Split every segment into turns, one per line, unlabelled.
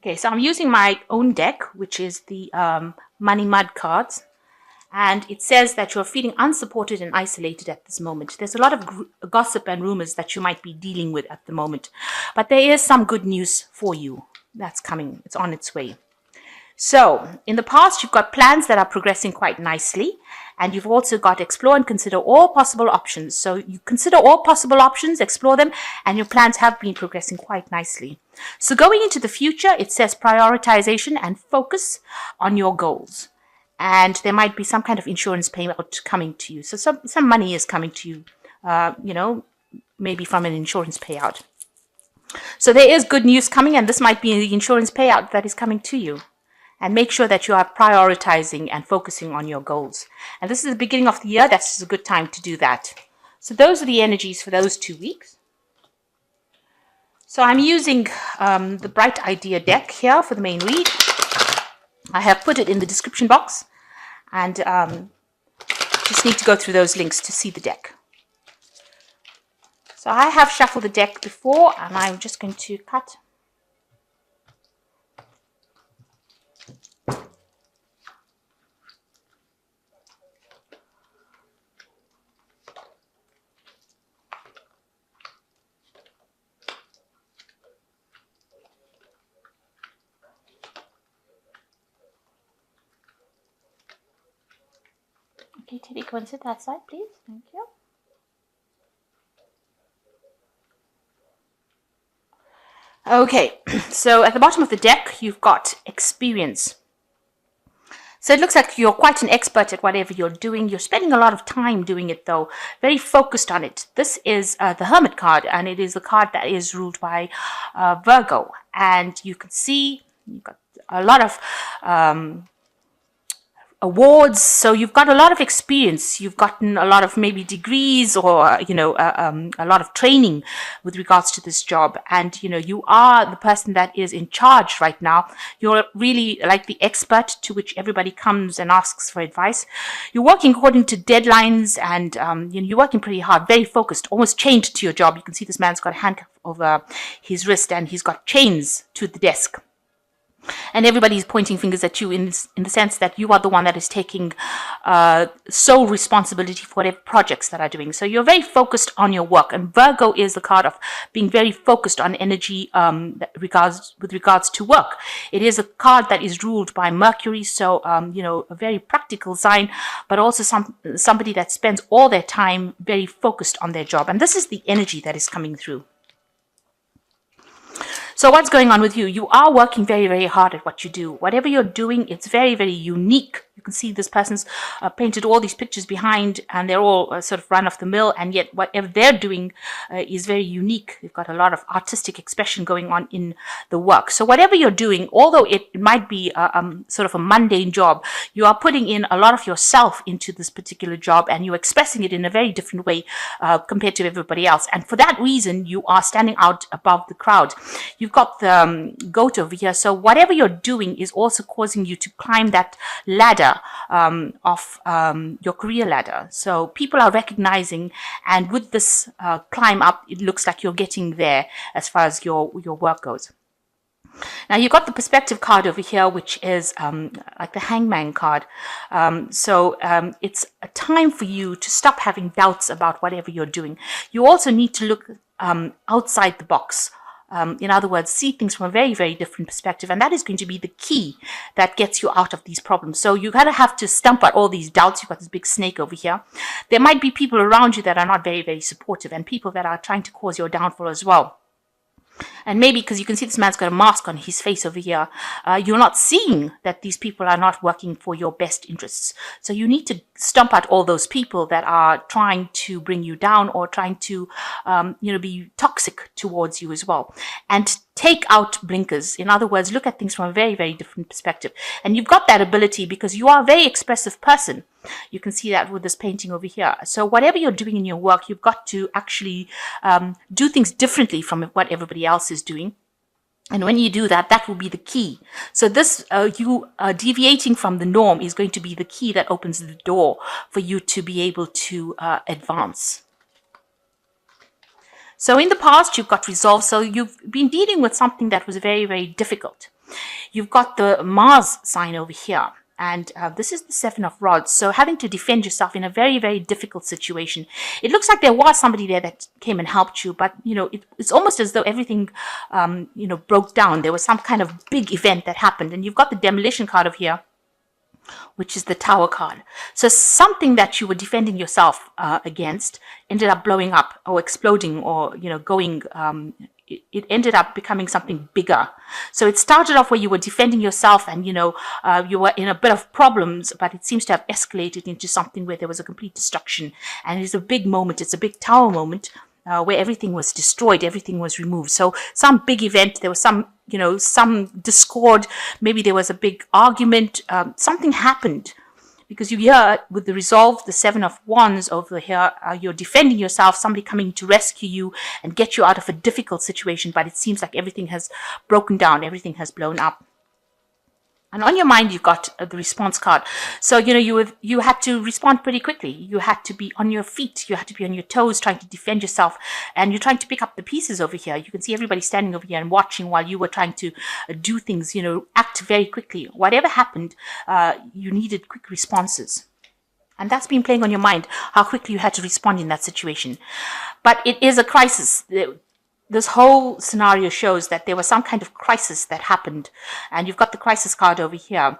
Okay, so I'm using my own deck, which is the Money Mud cards. And it says that you're feeling unsupported and isolated at this moment. There's a lot of gossip and rumors that you might be dealing with at the moment. But there is some good news for you that's coming. It's on its way. So, in the past, you've got plans that are progressing quite nicely, and you've also got explore and consider all possible options. So, you consider all possible options, explore them, and your plans have been progressing quite nicely. So, going into the future, it says prioritization and focus on your goals. And there might be some kind of insurance payout coming to you. So, some money is coming to you, maybe from an insurance payout. So, there is good news coming, and this might be the insurance payout that is coming to you. And make sure that you are prioritizing and focusing on your goals. And this is the beginning of the year. That's a good time to do that. So those are the energies for those 2 weeks. So I'm using the Bright Idea deck here for the main read. I have put it in the description box. And just need to go through those links to see the deck. So I have shuffled the deck before, and I'm just going to cut. Okay, Teddy, go and sit that side, please. Thank you. Okay, so at the bottom of the deck, you've got experience. So it looks like you're quite an expert at whatever you're doing. You're spending a lot of time doing it, though, very focused on it. This is the Hermit card, and it is the card that is ruled by Virgo. And you can see you've got a lot of awards, so you've got a lot of experience. You've gotten a lot of maybe degrees or a lot of training with regards to this job, and you are the person that is in charge right now. You're really like the expert to which everybody comes and asks for advice. You're working according to deadlines, and you're working pretty hard, very focused, almost chained to your job. You can see this man's got a handcuff over his wrist, and he's got chains to the desk. And everybody's pointing fingers at you in the sense that you are the one that is taking sole responsibility for whatever projects that are doing. So you're very focused on your work. And Virgo is the card of being very focused on energy with regards to work. It is a card that is ruled by Mercury. So, a very practical sign, but also somebody that spends all their time very focused on their job. And this is the energy that is coming through. So what's going on with you? You are working very, very hard at what you do. Whatever you're doing, it's very, very unique. You can see this person's painted all these pictures behind, and they're all sort of run of the mill, and yet whatever they're doing is very unique. They've got a lot of artistic expression going on in the work. So whatever you're doing, although it might be sort of a mundane job, you are putting in a lot of yourself into this particular job, and you're expressing it in a very different way compared to everybody else. And for that reason, you are standing out above the crowd. You've got the goat over here. So whatever you're doing is also causing you to climb that ladder of your career ladder. So people are recognizing, and with this climb up, it looks like you're getting there as far as your work goes. Now you've got the perspective card over here, which is like the hangman card. It's a time for you to stop having doubts about whatever you're doing. You also need to look outside the box. In other words, see things from a very, very different perspective. And that is going to be the key that gets you out of these problems. So you kind of have to stump out all these doubts. You've got this big snake over here. There might be people around you that are not very, very supportive, and people that are trying to cause your downfall as well. And maybe because you can see this man's got a mask on his face over here, you're not seeing that these people are not working for your best interests. So you need to stomp out all those people that are trying to bring you down or trying to, be toxic towards you as well. And take out blinkers. In other words, look at things from a very, very different perspective. And you've got that ability because you are a very expressive person. You can see that with this painting over here. So whatever you're doing in your work, you've got to actually do things differently from what everybody else is doing. And when you do that, that will be the key. So this, you deviating from the norm is going to be the key that opens the door for you to be able to advance. So in the past, you've got resolve. So you've been dealing with something that was very, very difficult. You've got the Mars sign over here. And this is the Seven of Rods. So having to defend yourself in a very, very difficult situation. It looks like there was somebody there that came and helped you, but, it's almost as though everything, broke down. There was some kind of big event that happened. And you've got the demolition card over here, which is the Tower card. So something that you were defending yourself against ended up blowing up or exploding or, going, it ended up becoming something bigger. So it started off where you were defending yourself and, you were in a bit of problems, but it seems to have escalated into something where there was a complete destruction. And it's a big moment. It's a big tower moment. Where everything was destroyed, everything was removed. So some big event, there was some discord, maybe there was a big argument, something happened. Because you hear with the resolve, the Seven of Wands over here, you're defending yourself, somebody coming to rescue you and get you out of a difficult situation, but it seems like everything has broken down, everything has blown up. And on your mind, you've got the response card. So, you had to respond pretty quickly. You had to be on your feet. You had to be on your toes trying to defend yourself. And you're trying to pick up the pieces over here. You can see everybody standing over here and watching while you were trying to do things, act very quickly. Whatever happened, you needed quick responses. And that's been playing on your mind, how quickly you had to respond in that situation. But it is a crisis. This whole scenario shows that there was some kind of crisis that happened. And you've got the crisis card over here,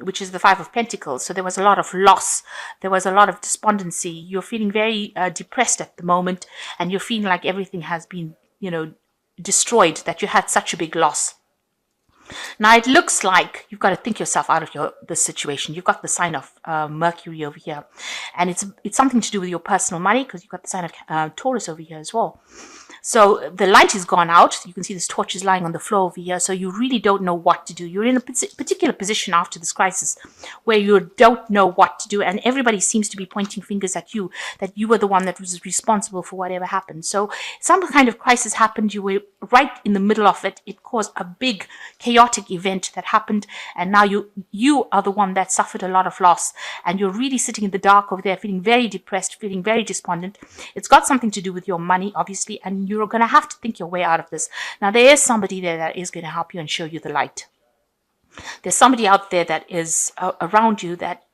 which is the Five of Pentacles. So there was a lot of loss. There was a lot of despondency. You're feeling very depressed at the moment. And you're feeling like everything has been, destroyed, that you had such a big loss. Now, it looks like you've got to think yourself out of this situation. You've got the sign of Mercury over here. And it's something to do with your personal money because you've got the sign of Taurus over here as well. So the light is gone out. You can see this torch is lying on the floor over here. So you really don't know what to do. You're in a particular position after this crisis where you don't know what to do. And everybody seems to be pointing fingers at you, that you were the one that was responsible for whatever happened. So some kind of crisis happened. You were right in the middle of it. It caused a big chaotic event that happened. And now you are the one that suffered a lot of loss. And you're really sitting in the dark over there, feeling very depressed, feeling very despondent. It's got something to do with your money, obviously, and you're going to have to think your way out of this. Now, there is somebody there that is going to help you and show you the light. There's somebody out there that is around you that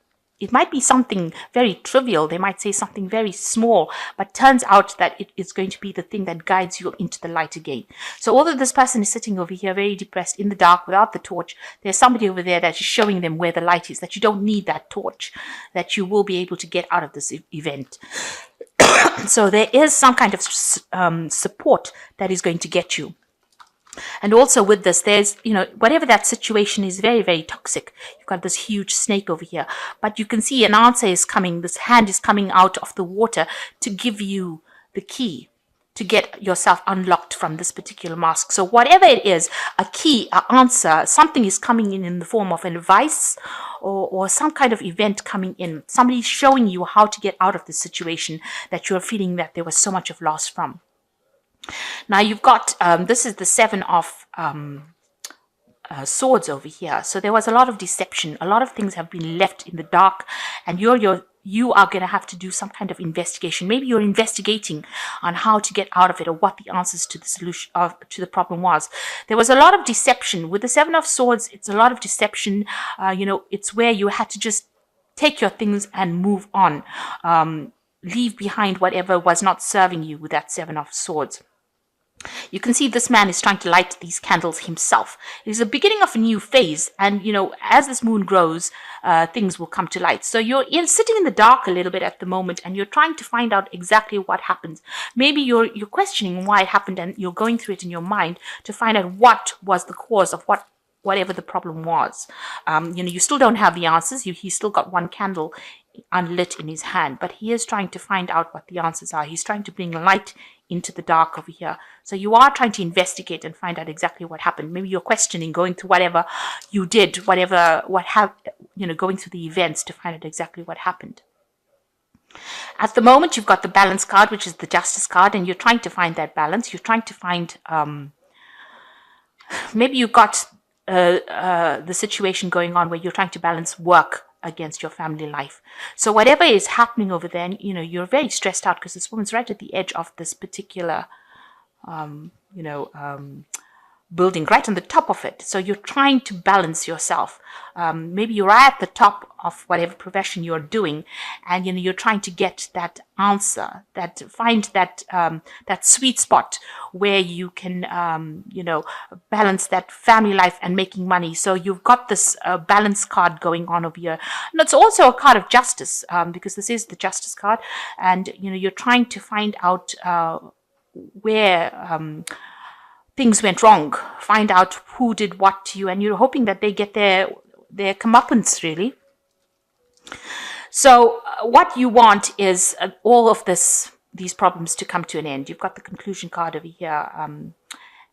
it might be something very trivial. They might say something very small, but turns out that it is going to be the thing that guides you into the light again. So although this person is sitting over here very depressed in the dark without the torch, there's somebody over there that is showing them where the light is, that you don't need that torch, that you will be able to get out of this event. So there is some kind of support that is going to get you. And also with this, there's, whatever that situation is, very, very toxic. You've got this huge snake over here. But you can see an answer is coming. This hand is coming out of the water to give you the key to get yourself unlocked from this particular mask. So whatever it is, a key, an answer, something is coming in the form of an advice or some kind of event coming in. Somebody's showing you how to get out of the situation that you're feeling that there was so much of loss from. Now you've got, this is the Seven of Swords over here. So there was a lot of deception. A lot of things have been left in the dark, and you are going to have to do some kind of investigation. Maybe you're investigating on how to get out of it or what the answers to the solution to the problem was. There was a lot of deception. With the Seven of Swords, it's a lot of deception. It's where you had to just take your things and move on. Leave behind whatever was not serving you with that Seven of Swords. You can see this man is trying to light these candles himself. It is the beginning of a new phase, and as this moon grows, things will come to light. So you're sitting in the dark a little bit at the moment, and you're trying to find out exactly what happens. Maybe you're questioning why it happened, and you're going through it in your mind to find out what was the cause of whatever the problem was. You still don't have the answers. He's still got one candle unlit in his hand, but he is trying to find out what the answers are. He's trying to bring light into the dark over here. So you are trying to investigate and find out exactly what happened. Maybe you're questioning, going through whatever you did, going through the events to find out exactly what happened. At the moment, you've got the Balance card, which is the Justice card, and you're trying to find that balance. You're trying to find, maybe you've got the situation going on where you're trying to balance work against your family life. So whatever is happening over there, you're very stressed out because this woman's right at the edge of this particular, building right on the top of it. So you're trying to balance yourself. Maybe you're at the top of whatever profession you're doing, and you're trying to get that answer, find that that sweet spot where you can balance that family life and making money. So you've got this balance card going on over here, and it's also a card of justice, because this is the justice card, and you're trying to find out where things went wrong, find out who did what to you, and you're hoping that they get their comeuppance, really. So what you want is all of these problems to come to an end. You've got the conclusion card over here,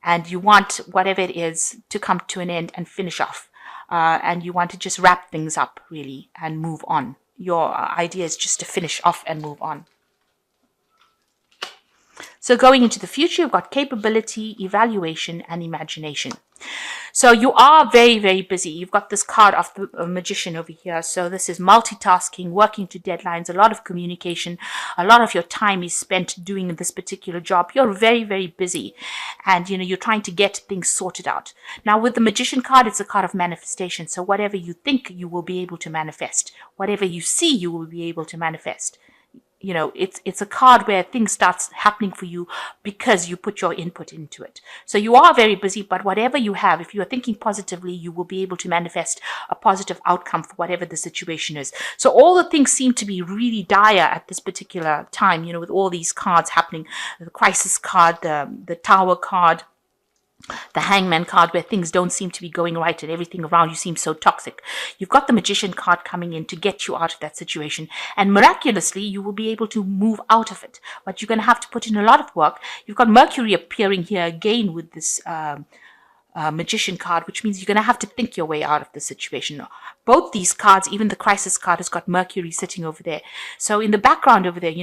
and you want whatever it is to come to an end and finish off, and you want to just wrap things up, really, and move on. Your idea is just to finish off and move on. So going into the future, you've got capability, evaluation, and imagination. So you are very, very busy. You've got this card of the magician over here. So this is multitasking, working to deadlines, a lot of communication. A lot of your time is spent doing this particular job. You're very, very busy, and you're trying to get things sorted out. Now with the magician card, it's a card of manifestation. So whatever you think, you will be able to manifest. Whatever you see, you will be able to manifest. It's a card where things starts happening for you because you put your input into it. So you are very busy, but whatever you have, if you are thinking positively, you will be able to manifest a positive outcome for whatever the situation is. So all the things seem to be really dire at this particular time, with all these cards happening. The crisis card, the tower card, the hangman card, where things don't seem to be going right and everything around you seems so toxic. You've got the magician card coming in to get you out of that situation, and miraculously you will be able to move out of it, but you're going to have to put in a lot of work. You've got Mercury appearing here again with this magician card, which means you're going to have to think your way out of the situation. Both these cards, even the crisis card, has got Mercury sitting over there. So in the background over there,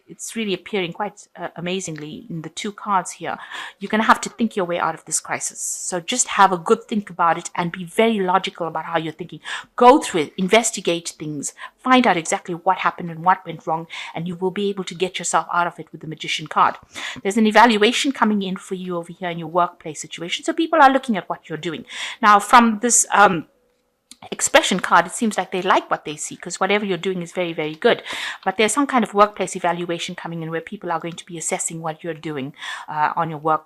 it's really appearing quite amazingly in the two cards here. You're going to have to think your way out of this crisis. So just have a good think about it and be very logical about how you're thinking. Go through it, investigate things, find out exactly what happened and what went wrong, and you will be able to get yourself out of it with the magician card. There's an evaluation coming in for you over here in your workplace situation. So people are looking at what you're doing. Now from this expression card, it seems like they like what they see, because whatever you're doing is very, very good. But there's some kind of workplace evaluation coming in where people are going to be assessing what you're doing on your work,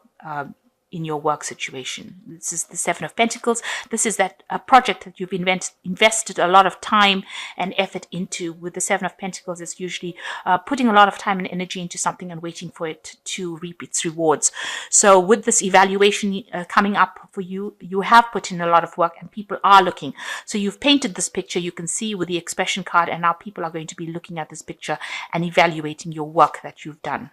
in your work situation. This is the Seven of Pentacles. This is that project that you've invested a lot of time and effort into. With the Seven of Pentacles, it's usually putting a lot of time and energy into something and waiting for it to reap its rewards. So with this evaluation coming up for you, you have put in a lot of work and people are looking. So you've painted this picture, you can see with the expression card, and now people are going to be looking at this picture and evaluating your work that you've done.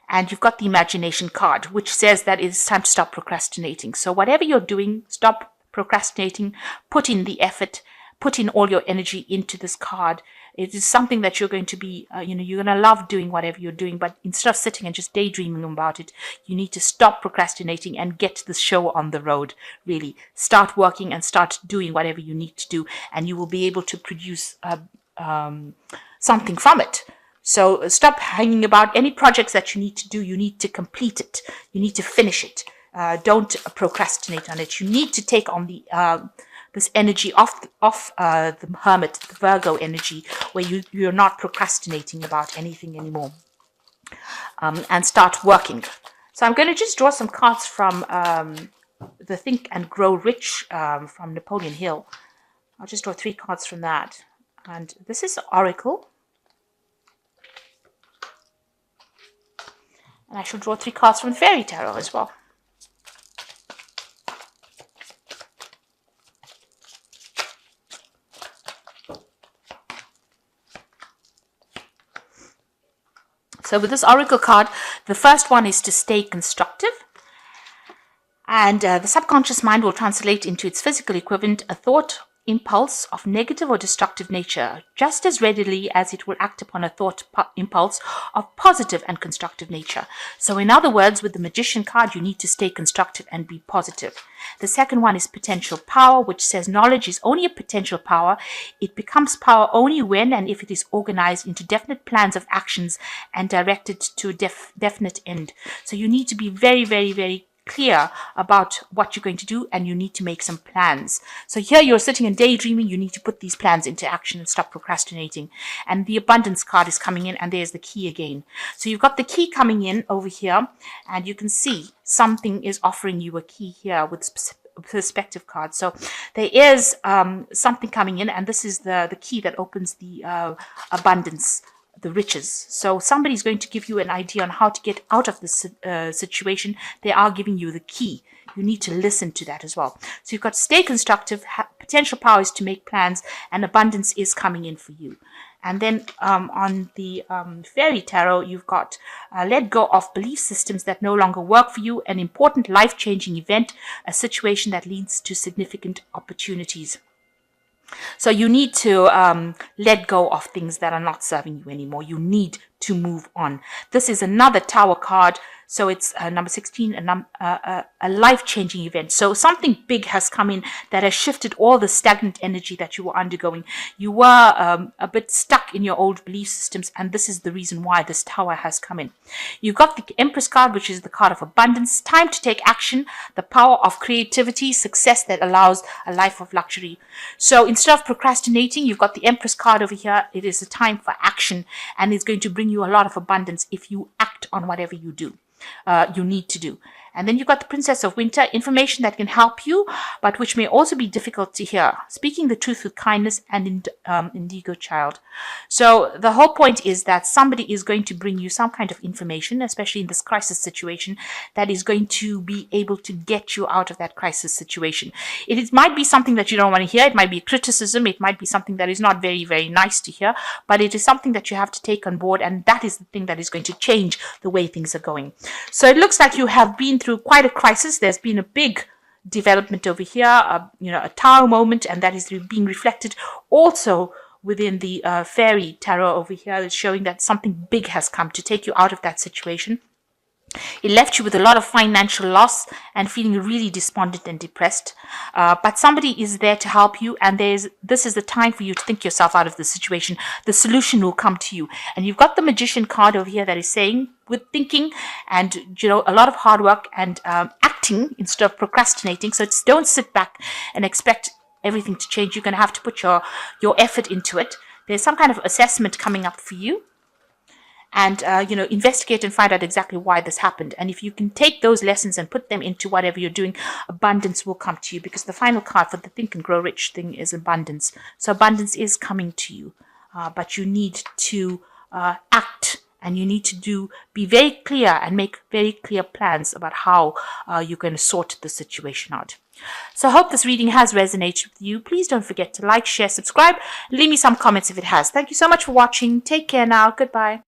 And you've got the imagination card, which says that it's time to stop procrastinating. So whatever you're doing, stop procrastinating, put in the effort, put in all your energy into this card. It is something that you're going to be, you're going to love doing whatever you're doing, but instead of sitting and just daydreaming about it, you need to stop procrastinating and get this show on the road, really. Start working and start doing whatever you need to do, and you will be able to produce something from it. So stop hanging about. Any projects that you need to do, you need to complete it. You need to finish it. Don't procrastinate on it. You need to take on the this energy off the Hermit, the Virgo energy, where you're not procrastinating about anything anymore, and start working. So I'm going to just draw some cards from the Think and Grow Rich from Napoleon Hill. I'll just draw 3 cards from that. And this is Oracle. And I shall draw 3 cards from Fairy Tarot as well. So with this Oracle card, the first one is to stay constructive. And the subconscious mind will translate into its physical equivalent a thought impulse of negative or destructive nature just as readily as it will act upon a thought impulse of positive and constructive nature. So in other words, with the Magician card, you need to stay constructive and be positive. The second one is potential power, which says knowledge is only a potential power. It becomes power only when and if it is organized into definite plans of actions and directed to a definite end. So you need to be very, very, very clear about what you're going to do, and you need to make some plans. So here you're sitting and daydreaming. You need to put these plans into action and stop procrastinating. And the abundance card is coming in, and there's the key again. So you've got the key coming in over here, and you can see something is offering you a key here with perspective card. So there is something coming in, and this is the key that opens the abundance, the riches. So somebody's going to give you an idea on how to get out of this situation. They are giving you the key. You need to listen to that as well. So you've got stay constructive, potential powers to make plans, and abundance is coming in for you. And then on the fairy tarot, you've got let go of belief systems that no longer work for you, an important life-changing event, a situation that leads to significant opportunities. So you need to let go of things that are not serving you anymore. You need to move on. This is another Tower card. So it's number 16, a life-changing event. So something big has come in that has shifted all the stagnant energy that you were undergoing. You were a bit stuck in your old belief systems, and this is the reason why this Tower has come in. You've got the Empress card, which is the card of abundance. Time to take action, the power of creativity, success that allows a life of luxury. So instead of procrastinating, you've got the Empress card over here. It is a time for action, and it's going to bring you a lot of abundance if you act on whatever you do. You need to do. And then you've got the Princess of Winter, information that can help you, but which may also be difficult to hear. Speaking the truth with kindness, and Indigo Child. So the whole point is that somebody is going to bring you some kind of information, especially in this crisis situation, that is going to be able to get you out of that crisis situation. It might be something that you don't want to hear. It might be criticism. It might be something that is not very, very nice to hear, but it is something that you have to take on board, and that is the thing that is going to change the way things are going. So it looks like you have been through quite a crisis. There's been a big development over here, a Tower moment, and that is being reflected also within the Fairy Tarot over here. It's showing that something big has come to take you out of that situation. It left you with a lot of financial loss and feeling really despondent and depressed. But somebody is there to help you, and this is the time for you to think yourself out of the situation. The solution will come to you. And you've got the Magician card over here that is saying, with thinking and a lot of hard work and acting instead of procrastinating. So don't sit back and expect everything to change. You're going to have to put your effort into it. There's some kind of assessment coming up for you. And, investigate and find out exactly why this happened. And if you can take those lessons and put them into whatever you're doing, abundance will come to you, because the final card for the Think and Grow Rich thing is abundance. So abundance is coming to you, but you need to act, and you need to be very clear and make very clear plans about how you're going to sort the situation out. So I hope this reading has resonated with you. Please don't forget to like, share, subscribe. Leave me some comments if it has. Thank you so much for watching. Take care now. Goodbye.